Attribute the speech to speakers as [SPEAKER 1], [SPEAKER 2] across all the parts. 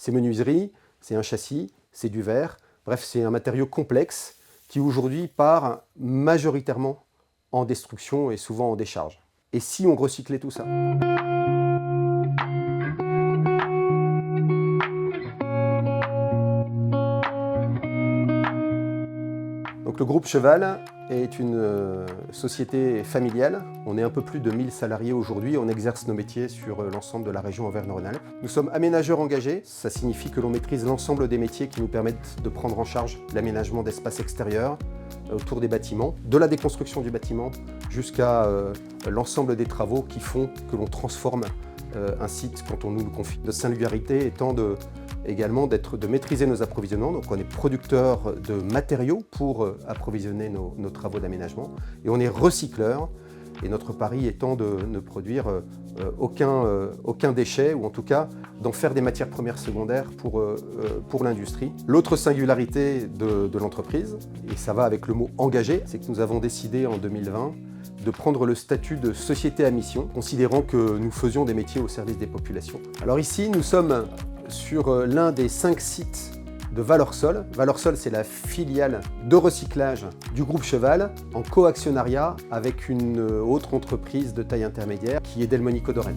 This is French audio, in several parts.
[SPEAKER 1] Ces menuiseries, c'est un châssis, c'est du verre, bref, c'est un matériau complexe qui aujourd'hui part majoritairement en destruction et souvent en décharge. Et si on recyclait tout ça? Donc le groupe Cheval est une société familiale. On est un peu plus de 1000 salariés aujourd'hui. On exerce nos métiers sur l'ensemble de la région Auvergne-Rhône-Alpes. Nous sommes aménageurs engagés. Ça signifie que l'on maîtrise l'ensemble des métiers qui nous permettent de prendre en charge l'aménagement d'espaces extérieurs autour des bâtiments, de la déconstruction du bâtiment jusqu'à l'ensemble des travaux qui font que l'on transforme un site quand on nous le confie. Notre singularité étant également de maîtriser nos approvisionnements. Donc on est producteur de matériaux pour approvisionner nos travaux d'aménagement et on est recycleur. Et notre pari étant de ne produire aucun déchet, ou en tout cas d'en faire des matières premières secondaires pour l'industrie. L'autre singularité de l'entreprise, et ça va avec le mot engagé, c'est que nous avons décidé en 2020 de prendre le statut de société à mission, considérant que nous faisions des métiers au service des populations. Alors ici, nous sommes sur l'un des 5 sites de Valorsol. Valorsol, c'est la filiale de recyclage du groupe Cheval, en coactionnariat avec une autre entreprise de taille intermédiaire qui est Delmonico Dorel.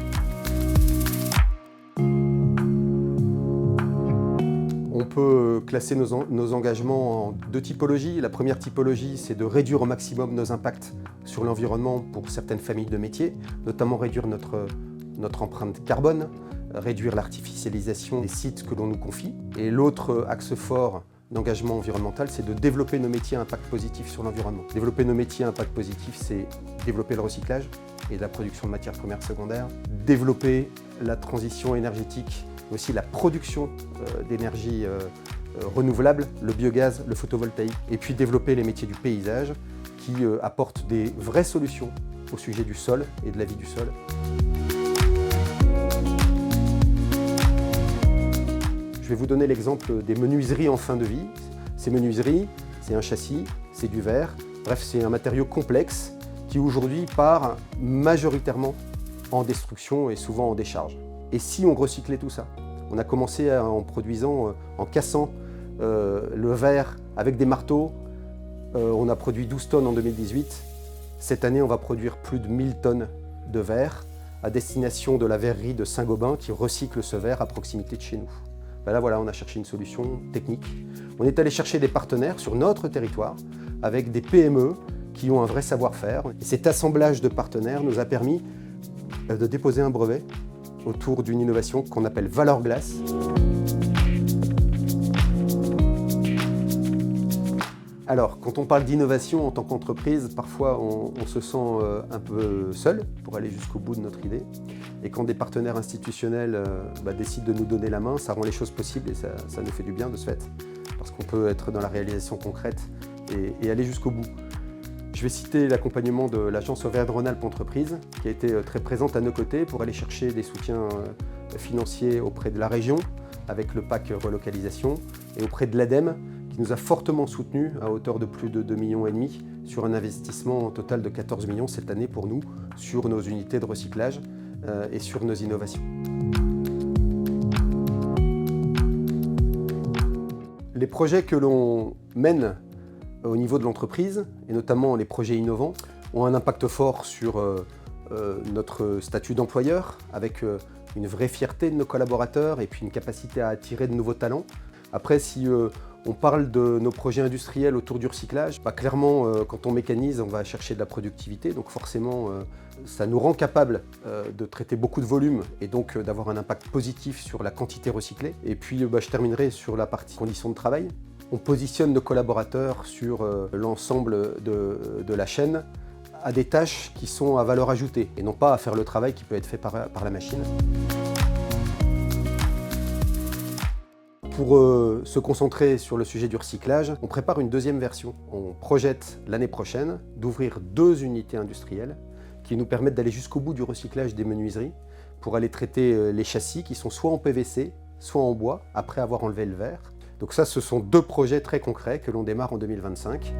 [SPEAKER 1] On peut classer nos engagements en 2 typologies. La première typologie, c'est de réduire au maximum nos impacts sur l'environnement pour certaines familles de métiers, notamment réduire notre empreinte carbone, réduire l'artificialisation des sites que l'on nous confie. Et l'autre axe fort d'engagement environnemental, c'est de développer nos métiers à impact positif sur l'environnement. Développer nos métiers à impact positif, c'est développer le recyclage et la production de matières premières secondaires, développer la transition énergétique, mais aussi la production d'énergie renouvelable, le biogaz, le photovoltaïque, et puis développer les métiers du paysage qui apportent des vraies solutions au sujet du sol et de la vie du sol. Je vais vous donner l'exemple des menuiseries en fin de vie. Ces menuiseries, c'est un châssis, c'est du verre, bref, c'est un matériau complexe qui aujourd'hui part majoritairement en destruction et souvent en décharge. Et si on recyclait tout ça? On a commencé en produisant, en cassant le verre avec des marteaux. On a produit 12 tonnes en 2018. Cette année, on va produire plus de 1000 tonnes de verre à destination de la verrerie de Saint-Gobain qui recycle ce verre à proximité de chez nous. Ben là, voilà, on a cherché une solution technique. On est allé chercher des partenaires sur notre territoire avec des PME qui ont un vrai savoir-faire. Et cet assemblage de partenaires nous a permis de déposer un brevet autour d'une innovation qu'on appelle Valor Glace. Alors, quand on parle d'innovation en tant qu'entreprise, parfois on se sent un peu seul pour aller jusqu'au bout de notre idée. Et quand des partenaires institutionnels décident de nous donner la main, ça rend les choses possibles et ça nous fait du bien de ce fait. Parce qu'on peut être dans la réalisation concrète et aller jusqu'au bout. Je vais citer l'accompagnement de l'agence Auvergne-Rhône-Alpes Entreprises, qui a été très présente à nos côtés pour aller chercher des soutiens financiers auprès de la région, avec le PAC relocalisation, et auprès de l'ADEME, qui nous a fortement soutenus à hauteur de plus de 2,5 millions sur un investissement total de 14 millions cette année pour nous, sur nos unités de recyclage et sur nos innovations. Les projets que l'on mène au niveau de l'entreprise, et notamment les projets innovants, ont un impact fort sur notre statut d'employeur, avec une vraie fierté de nos collaborateurs et puis une capacité à attirer de nouveaux talents. Après, si on parle de nos projets industriels autour du recyclage, clairement, quand on mécanise, on va chercher de la productivité, donc forcément, ça nous rend capable de traiter beaucoup de volume et donc d'avoir un impact positif sur la quantité recyclée. Et puis, je terminerai sur la partie conditions de travail. On positionne nos collaborateurs sur l'ensemble de la chaîne à des tâches qui sont à valeur ajoutée et non pas à faire le travail qui peut être fait par la machine. Pour se concentrer sur le sujet du recyclage, on prépare une deuxième version. On projette l'année prochaine d'ouvrir 2 unités industrielles qui nous permettent d'aller jusqu'au bout du recyclage des menuiseries pour aller traiter les châssis qui sont soit en PVC, soit en bois, après avoir enlevé le verre. Donc ça, ce sont 2 projets très concrets que l'on démarre en 2025.